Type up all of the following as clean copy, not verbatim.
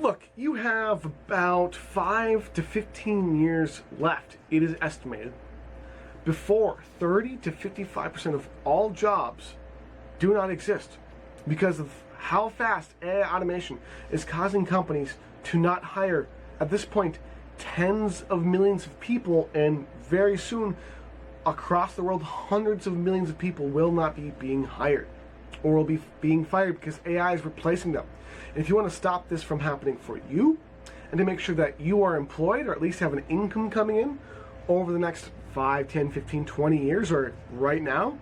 Look, you have about 5 to 15 years left, it is estimated, before 30 to 55% of all jobs do not exist because of how fast AI automation is causing companies to not hire, at this point, tens of millions of people, and very soon, across the world, hundreds of millions of people will not be being hired or will be being fired because AI is replacing them. And if you want to stop this from happening for you, and to make sure that you are employed or at least have an income coming in over the next 5, 10, 15, 20 years, or right now,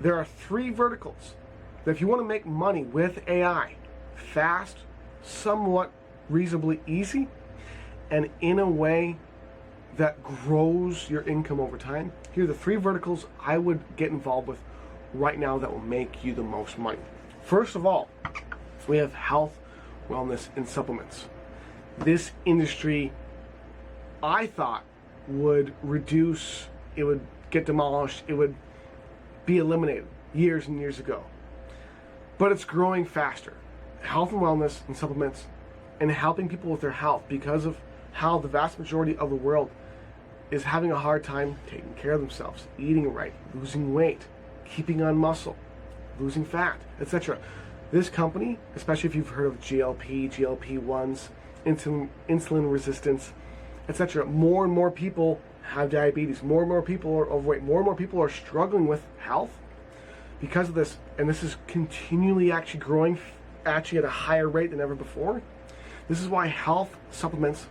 there are 3 verticals that if you want to make money with AI, fast, somewhat reasonably easy, and in a way that grows your income over time, here are the 3 verticals I would get involved with right now that will make you the most money. First of all, we have health, wellness, and supplements. This industry, I thought, would reduce, it would get demolished, it would be eliminated years and years ago. But it's growing faster. Health and wellness and supplements, and helping people with their health, because of how the vast majority of the world is having a hard time taking care of themselves, eating right, losing weight, keeping on muscle, losing fat, etc. This company, especially if you've heard of GLP-1s, insulin resistance, etc., more and more people have diabetes, more and more people are overweight, more and more people are struggling with health because of this, and this is continually actually growing actually at a higher rate than ever before. This is why health supplements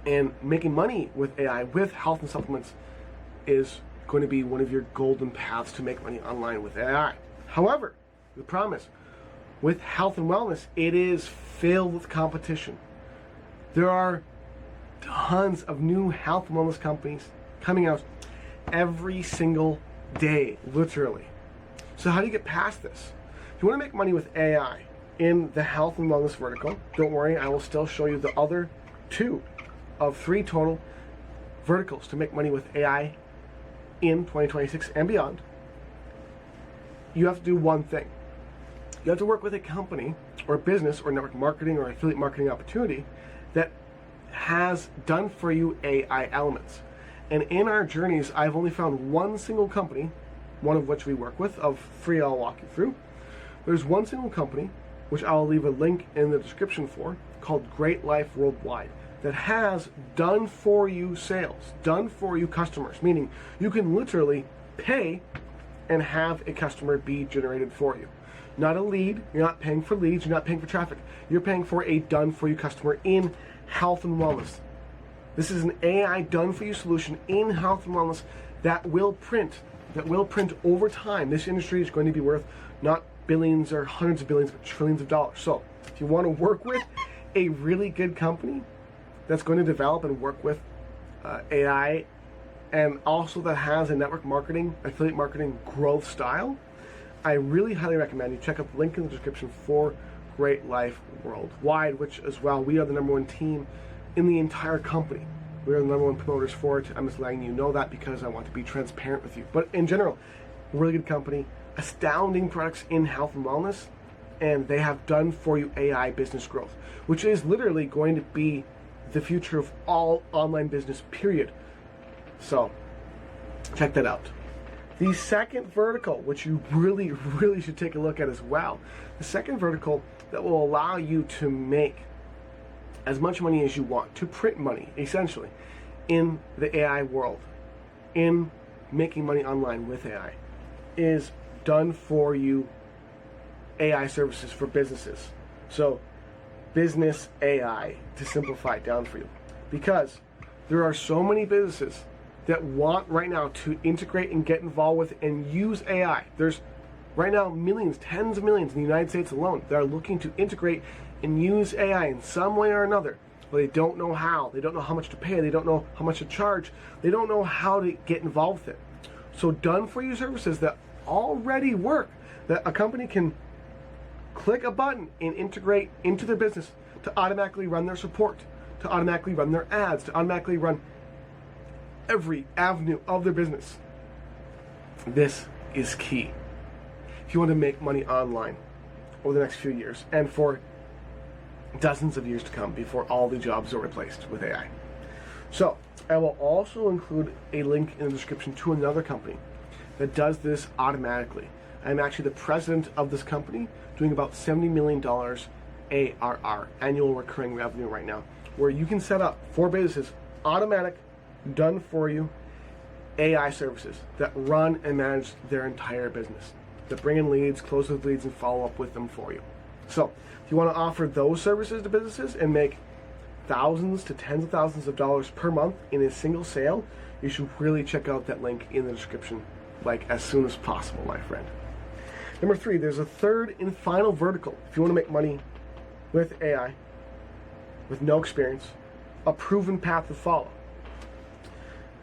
and making money with AI, with health and supplements, is going to be one of your golden paths to make money online with AI. However, the problem is, with health and wellness, it is filled with competition. There are tons of new health and wellness companies coming out every single day, literally. So how do you get past this? If you want to make money with AI in the health and wellness vertical, don't worry, I will still show you the other 2 of 3 total verticals to make money with AI in 2026 and beyond. You have to do one thing. You have to work with a company or business or network marketing or affiliate marketing opportunity that has done for you AI elements. And in our journeys, I've only found one single company, one of which we work with, of 3 I'll walk you through. There's one single company, which I'll leave a link in the description for, called Great Life Worldwide, that has done for you sales, done for you customers, meaning you can literally pay and have a customer be generated for you. Not a lead, you're not paying for leads, you're not paying for traffic, you're paying for a done for you customer in health and wellness. This is an AI done for you solution in health and wellness that will print over time. This industry is going to be worth not billions or hundreds of billions, but trillions of dollars. So if you want to work with a really good company that's going to develop and work with AI, and also that has a network marketing, affiliate marketing growth style, I really highly recommend you check out the link in the description for Great Life Worldwide, which as well, we are the #1 team in the entire company. We are the #1 promoters for it. I'm just letting you know that because I want to be transparent with you. But in general, really good company, astounding products in health and wellness, and they have done for you AI business growth, which is literally going to be the future of all online business, period. So check that out. The second vertical, which you really should take a look at as well, the second vertical that will allow you to make as much money as you want, to print money, essentially, in the AI world, in making money online with AI, is done for you AI services for businesses. So business AI, to simplify it down for you, because there are so many businesses that want right now to integrate and get involved with and use AI. There's right now millions, tens of millions in the United States alone that are looking to integrate and use AI in some way or another, but they don't know how. They don't know how much to pay. They don't know how much to charge. They don't know how to get involved with it. So done for you services that already work, that a company can click a button and integrate into their business to automatically run their support, to automatically run their ads, to automatically run every avenue of their business. This is key if you want to make money online over the next few years. And for dozens of years to come before all the jobs are replaced with AI. So I will also include a link in the description to another company that does this automatically. I'm actually the president of this company, doing about $70 million ARR, annual recurring revenue right now, where you can set up for businesses automatic, done for you, AI services that run and manage their entire business, that bring in leads, close those leads, and follow up with them for you. So if you want to offer those services to businesses and make thousands to tens of thousands of dollars per month in a single sale, you should really check out that link in the description, like as soon as possible, my friend. Number 3, there's a third and final vertical. If you want to make money with AI, with no experience, a proven path to follow,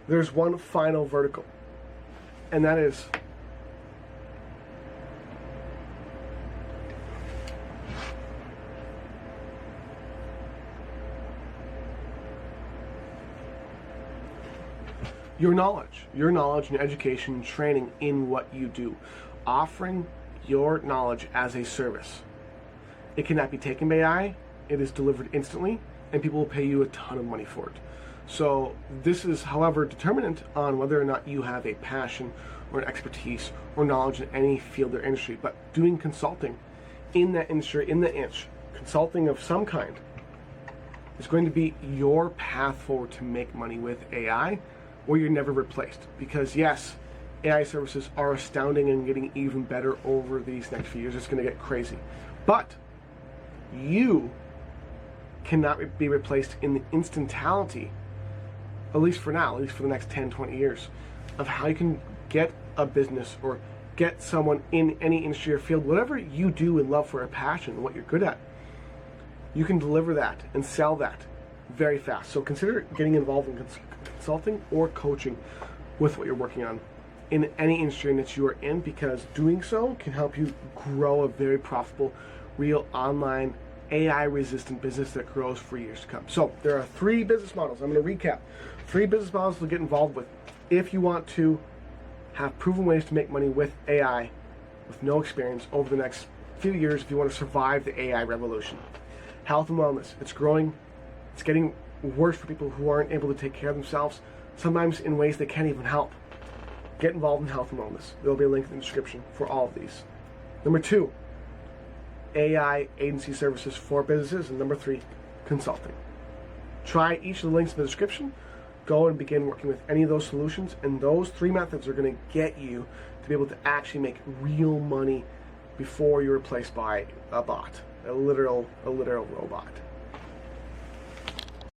there's one final vertical, and that is your knowledge and education and training in what you do, offering your knowledge as a service. It cannot be taken by AI, it is delivered instantly, and people will pay you a ton of money for it. So this is, however, determinant on whether or not you have a passion or an expertise or knowledge in any field or industry. But doing consulting in that industry, in the niche, consulting of some kind, is going to be your path forward to make money with AI, or you're never replaced. Because yes, AI services are astounding and getting even better over these next few years. It's going to get crazy. But you cannot be replaced in the instantality, at least for now, at least for the next 10, 20 years, of how you can get a business or get someone in any industry or field, whatever you do and love for a passion, what you're good at, you can deliver that and sell that very fast. So consider getting involved in consulting or coaching with what you're working on in any industry that you are in, because doing so can help you grow a very profitable, real online AI-resistant business that grows for years to come. So there are 3 business models. I'm going to recap. 3 business models to get involved with if you want to have proven ways to make money with AI with no experience over the next few years, if you want to survive the AI revolution. Health and wellness. It's growing. It's getting worse for people who aren't able to take care of themselves, sometimes in ways they can't even help. Get involved in health and wellness. There will be a link in the description for all of these. Number 2, AI agency services for businesses. And number 3, consulting. Try each of the links in the description. Go and begin working with any of those solutions, and those 3 methods are going to get you to be able to actually make real money before you're replaced by a bot, a literal robot.